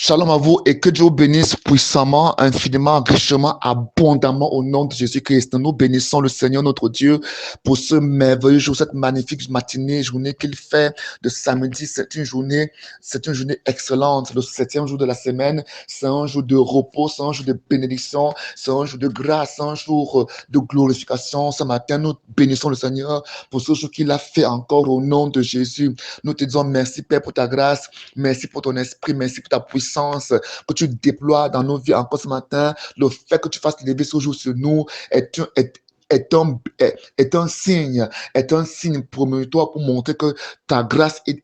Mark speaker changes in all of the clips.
Speaker 1: Shalom à vous et que Dieu vous bénisse puissamment, infiniment, richement, abondamment au nom de Jésus-Christ. Nous bénissons le Seigneur notre Dieu pour ce merveilleux jour, cette magnifique matinée, journée qu'il fait de samedi. C'est une journée excellente. Le 7e jour de la semaine, c'est un jour de repos, c'est un jour de bénédiction, c'est un jour de grâce, c'est un jour de glorification. Ce matin, nous bénissons le Seigneur pour ce jour qu'il a fait encore au nom de Jésus. Nous te disons merci Père pour ta grâce. Merci pour ton esprit, merci pour ta puissance que tu déploies dans nos vies encore ce matin. Le fait que tu fasses lever ce jour sur nous est un signe prometteur pour montrer que ta grâce est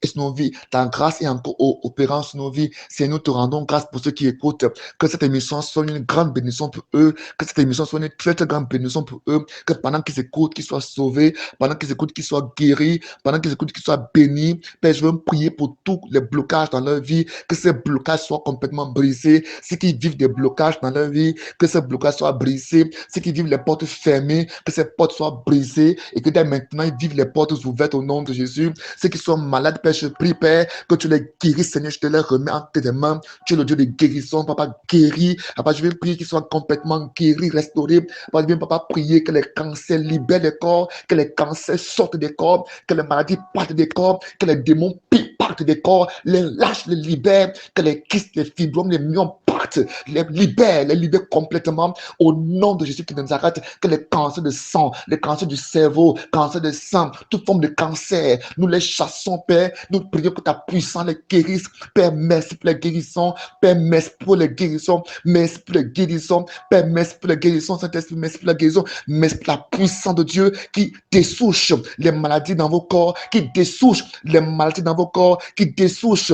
Speaker 1: sur nos vies. Ta grâce est encore opérant sur nos vies. Seigneur, nous te rendons grâce pour ceux qui écoutent. Que cette émission soit une grande bénédiction pour eux. Que cette émission soit une très, très grande bénédiction pour eux. Que pendant qu'ils écoutent, qu'ils soient sauvés. Pendant qu'ils écoutent, qu'ils soient guéris. Pendant qu'ils écoutent, qu'ils soient bénis. Père, je veux prier pour tous les blocages dans leur vie. Que ces blocages soient complètement brisés. Ceux qui vivent des blocages dans leur vie, que ces blocages soient brisés. Ceux qui vivent les portes fermées, que ces portes soient brisées. Et que dès maintenant, ils vivent les portes ouvertes au nom de Jésus. Ceux qui sont malades, Père, je prie, Père, que tu les guérisses, Seigneur, je te les remets entre tes mains. Tu es le Dieu de guérison, Papa, guéris. Papa, je veux prier qu'ils soient complètement guéris, restaurés. Papa, je veux, Papa, prier que les cancers libèrent les corps, que les cancers sortent des corps, que les maladies partent des corps, que les démons partent des corps, les lâchent, les libèrent, que les kystes, les fibromes, les myopes partent, les libèrent complètement au nom de Jésus qui nous arrête, que les cancers de sang, les cancers du cerveau, cancer de sang, toute forme de cancer, nous les chassons, Père. Nous prions que ta puissance les guérisse. Père, merci pour les guérisons. Père, merci pour les guérisons. Merci pour les guérisons. Père, merci pour les guérisons. Saint-Esprit, merci pour la guérison. Merci pour la puissance de Dieu qui dessouche les maladies dans vos corps, qui dessouche les maladies dans vos corps, qui dessouche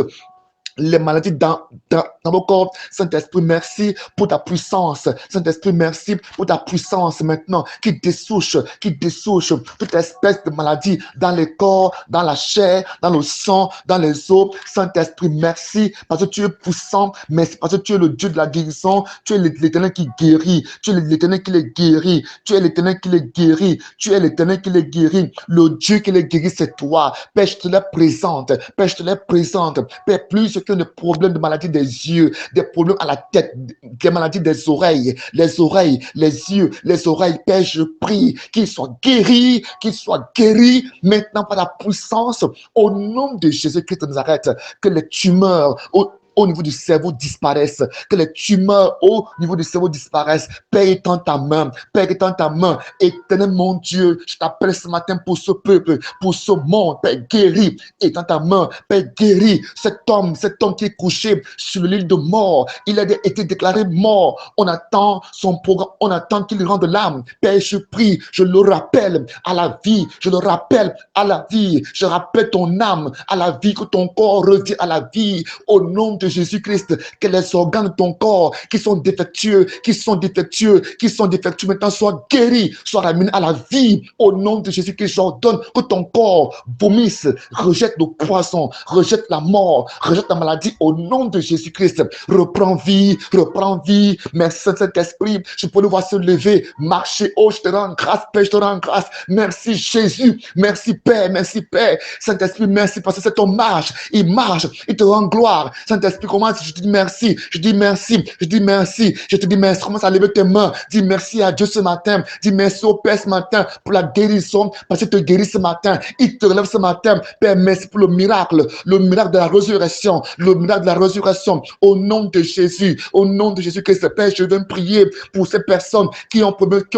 Speaker 1: les maladies dans vos corps. Saint-Esprit, merci pour ta puissance. Saint-Esprit, merci pour ta puissance maintenant qui dessouche toute espèce de maladie dans les corps, dans la chair, dans le sang, dans les os. Saint-Esprit, merci parce que tu es puissant. Merci parce que tu es le Dieu de la guérison. Tu es l'Éternel qui guérit. Tu es l'Éternel qui les guérit. Tu es l'Éternel qui les guérit. Tu es l'Éternel qui les guérit. Le Dieu qui les guérit, c'est toi. Père, je te les présente. Père, je te les présente. Père, plus que des problèmes de maladie des yeux, des problèmes à la tête, des maladies des oreilles, les yeux, les oreilles. Père, je prie qu'ils soient guéris maintenant par la puissance au nom de Jésus-Christ de Nazareth, que les tumeurs au niveau du cerveau disparaissent, que les tumeurs au niveau du cerveau disparaissent. Père, étends ta main, éternel mon Dieu, je t'appelle ce matin pour ce peuple, pour ce monde. Père, guéris, étends ta main, Père, guéris cet homme qui est couché sur l'île de mort. Il a été déclaré mort. On attend son programme, on attend qu'il rende l'âme. Père, je prie, je le rappelle à la vie, je rappelle ton âme à la vie, que ton corps revient à la vie au nom de Jésus-Christ, que les organes de ton corps qui sont défectueux maintenant soient guéris, soient ramenés à la vie au nom de Jésus-Christ. J'ordonne que ton corps vomisse, rejette le poison, rejette la mort, rejette la maladie au nom de Jésus-Christ. Reprends vie. Merci Saint-Esprit, je peux le voir se lever, marcher. Oh, je te rends grâce, Père, je te rends grâce. Merci Jésus, merci Père. Saint-Esprit, merci parce que c'est ton marche, il te rend gloire. Saint-Esprit, commence, je te dis merci. Je te dis merci. Commence à lever tes mains. Dis merci à Dieu ce matin. Dis merci au Père ce matin pour la guérison, parce qu'il te guérit ce matin. Il te relève ce matin. Père, merci pour le miracle de la résurrection. Au nom de Jésus, Christ, Père, je viens prier pour ces personnes qui ont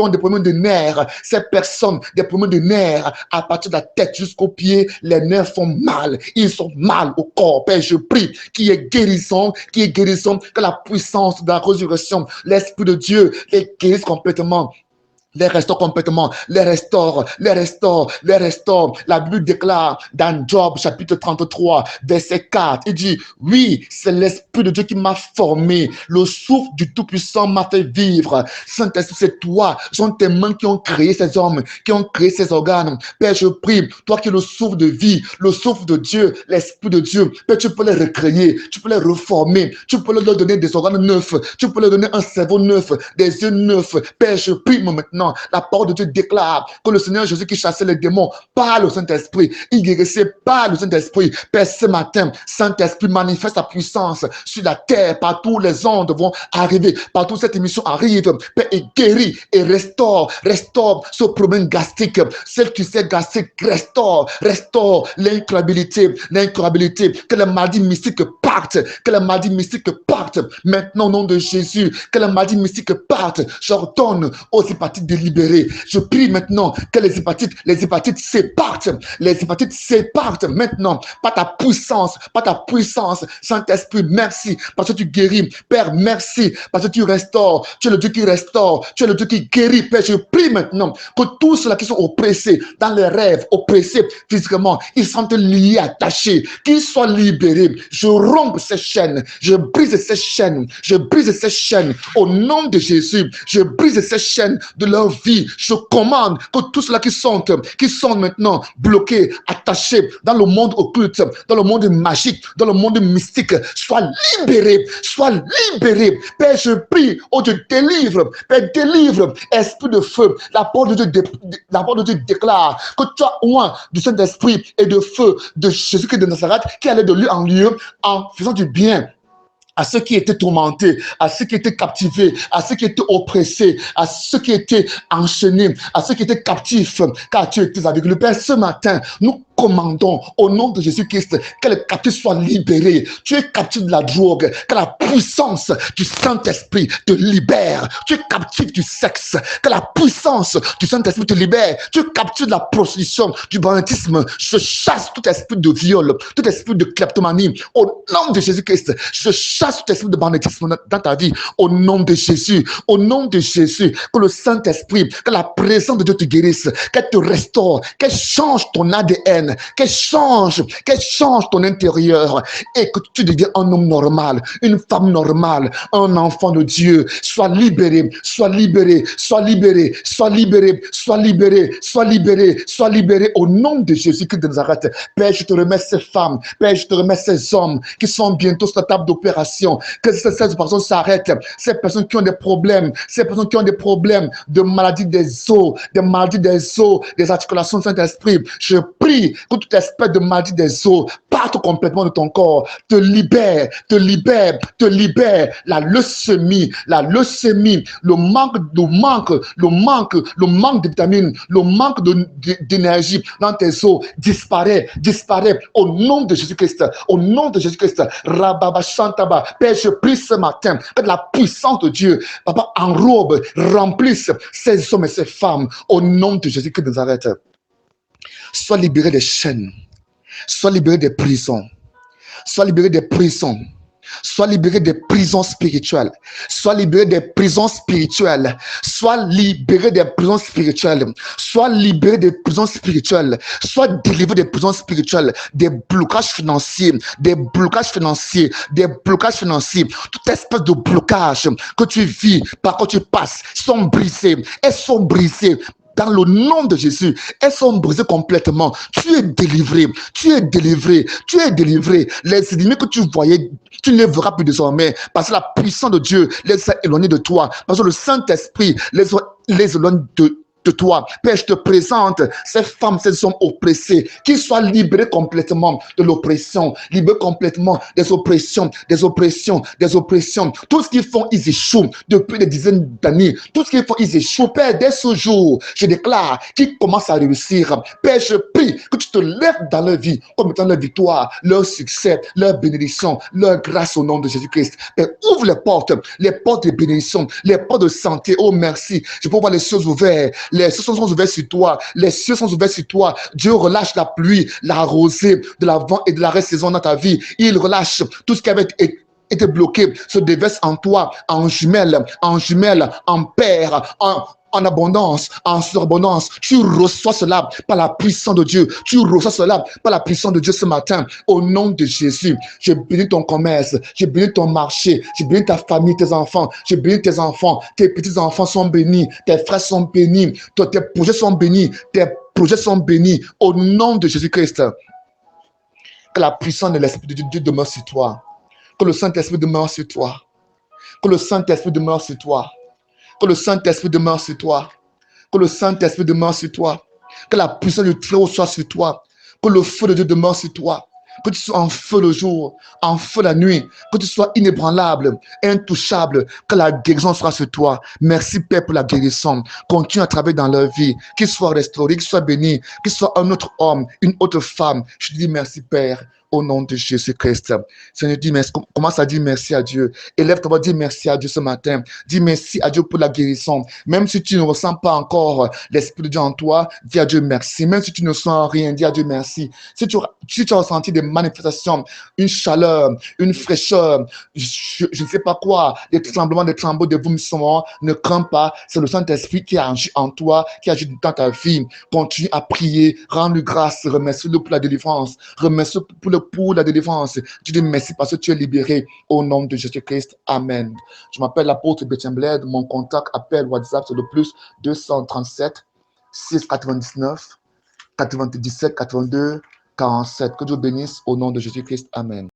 Speaker 1: des problèmes de nerfs. Ces personnes, des problèmes de nerfs, à partir de la tête jusqu'aux pieds, les nerfs font mal. Ils sont mal au corps. Père, je prie qu'il y ait guérison, que la puissance de la résurrection, l'Esprit de Dieu les guérisse complètement. Les restaure complètement, les restaure. La Bible déclare dans Job chapitre 33, verset 4, il dit, oui, c'est l'Esprit de Dieu qui m'a formé, le souffle du Tout-Puissant m'a fait vivre. Saint-Esprit, c'est toi, ce sont tes mains qui ont créé ces hommes, qui ont créé ces organes. Père, je prie, toi qui es le souffle de vie, le souffle de Dieu, l'Esprit de Dieu, Père, tu peux les recréer, tu peux les reformer, tu peux leur donner des organes neufs, tu peux leur donner un cerveau neuf, des yeux neufs. Père, je prie maintenant, maintenant, la parole de Dieu déclare que le Seigneur Jésus qui chassait les démons par le Saint-Esprit, il guérissait par le Saint-Esprit. Père, ce matin, Saint-Esprit manifeste ta puissance sur la terre, partout les ondes vont arriver, partout cette émission arrive, Père, et guérit et restaure ce problème gastrique, celle qui s'est gastrique, restaure l'incurabilité, que les maladies mystiques partent, maintenant au nom de Jésus, que les maladies mystiques partent. J'ordonne aux hépatites de libérer. Je prie maintenant que les hépatites s'épartent maintenant par ta puissance, Saint-Esprit, merci parce que tu guéris. Père, merci parce que tu restaures. Tu es le Dieu qui restaure, tu es le Dieu qui guérit. Père, je prie maintenant que tous ceux-là qui sont oppressés dans les rêves, oppressés physiquement, ils sont liés, attachés, qu'ils soient libérés. Je romps ces chaînes, je brise ces chaînes au nom de Jésus. Je brise ces chaînes de leur vie. Je commande que tous ceux-là qui sont maintenant bloqués, attachés dans le monde occulte, dans le monde magique, dans le monde mystique, soient libérés. Père, je prie, oh Dieu, délivre, Père, délivre, esprit de feu. La parole de Dieu déclare que tu as oint du Saint-Esprit et de feu de Jésus-Christ de Nazareth qui allait de lieu en lieu en faisant du bien à ceux qui étaient tourmentés, à ceux qui étaient captivés, à ceux qui étaient oppressés, à ceux qui étaient enchaînés, à ceux qui étaient captifs, car tu étais avec le Père. Ce matin, nous commandons au nom de Jésus-Christ que les captifs soient libérés. Tu es captif de la drogue, que la puissance du Saint-Esprit te libère. Tu es captif du sexe, que la puissance du Saint-Esprit te libère. Tu es captif de la prostitution, du banditisme. Je chasse tout esprit de viol, tout esprit de kleptomanie. Au nom de Jésus-Christ, je chasse tout esprit de banditisme dans ta vie. Au nom de Jésus, que le Saint-Esprit, que la présence de Dieu te guérisse, qu'elle te restaure, qu'elle change ton ADN, qu'elle change ton intérieur et que tu deviens un homme normal, une femme normale, un enfant de Dieu. Sois libéré au nom de Jésus-Christ de Nazareth. Père, je te remets ces femmes, Père, je te remets ces hommes qui sont bientôt sur la table d'opération, que ces personnes s'arrêtent, ces personnes qui ont des problèmes, de maladies des os, des articulations de Saint-Esprit. Je prie que tout espèce de maladie des os parte complètement de ton corps, te libère. La leucémie, le manque de vitamines, le manque d'énergie dans tes os disparaît au nom de Jésus-Christ. Rababa Shantaba. Père, je prie ce matin que la puissance de Dieu, Papa, enrobe, remplisse ces hommes et ces femmes au nom de Jésus-Christ de Nazareth. Sois libéré des chaînes, sois libéré des prisons, sois libéré des prisons. Sois libéré des prisons spirituelles. Sois libéré des prisons spirituelles. Sois libéré des prisons spirituelles. Sois libéré des prisons spirituelles. Sois délivré des prisons spirituelles. Des blocages financiers. Toute espèce de blocage que tu vis, par quoi tu passes, sont brisés. Elles sont brisées. Dans le nom de Jésus, elles sont brisées complètement. Tu es délivré. Les ennemis que tu voyais, tu ne les verras plus désormais. Parce que la puissance de Dieu les a éloignés de toi. Parce que le Saint-Esprit les éloigne de toi. Père, je te présente ces femmes, ces hommes oppressés, qu'ils soient libérés complètement de l'oppression, libérés complètement des oppressions. Tout ce qu'ils font, ils échouent depuis des dizaines d'années. Tout ce qu'ils font, ils échouent. Père, dès ce jour, je déclare qu'ils commencent à réussir. Père, je prie que tu te lèves dans leur vie comme étant leur victoire, leur succès, leur bénédiction, leur grâce au nom de Jésus-Christ. Père, ouvre les portes de bénédiction, les portes de santé. Oh, merci. Je peux voir les cieux ouverts. Les cieux sont ouverts sur toi. Dieu relâche la pluie, la rosée de l'avant et de la saison dans ta vie. Il relâche tout ce qui avait été bloqué, se déverse en toi, en jumelles, en paires, en abondance, en surabondance. Tu reçois cela par la puissance de Dieu. Ce matin. Au nom de Jésus, je bénis ton commerce, je bénis ton marché, je bénis ta famille, tes enfants, je bénis tes enfants, tes petits-enfants sont bénis, tes frères sont bénis, tes projets sont bénis, au nom de Jésus-Christ. Que la puissance de l'Esprit de Dieu demeure sur toi. Que le Saint-Esprit demeure sur toi. Que le Saint-Esprit demeure sur toi. Que le Saint-Esprit demeure sur toi. Que la puissance du Très-Haut soit sur toi. Que le feu de Dieu demeure sur toi. Que tu sois en feu le jour, en feu la nuit, que tu sois inébranlable, intouchable, que la guérison soit sur toi. Merci Père pour la guérison. Continue à travailler dans leur vie, qu'ils soient restaurés, qu'ils soient bénis, qu'ils soient un autre homme, une autre femme. Je te dis merci Père, au nom de Jésus-Christ. Seigneur, dis merci. Commence à dire merci à Dieu. Élève ta voix, dis merci à Dieu ce matin. Dis merci à Dieu pour la guérison. Même si tu ne ressens pas encore l'Esprit de Dieu en toi, dis à Dieu merci. Même si tu ne sens rien, dis à Dieu merci. Si tu as ressenti des manifestations, une chaleur, une fraîcheur, je ne sais pas quoi, des tremblements, des tremblements, des vomissements, ne crains pas. C'est le Saint-Esprit qui agit en toi, qui agit dans ta vie. Continue à prier, rends-lui grâce, remercie-le pour la délivrance, remercie pour la délivrance. Tu dis merci parce que tu es libéré au nom de Jésus-Christ. Amen. Je m'appelle l'apôtre Bétien Bled. Mon contact, appel WhatsApp, c'est le plus 237 699 97 82 47. Que Dieu bénisse au nom de Jésus-Christ. Amen.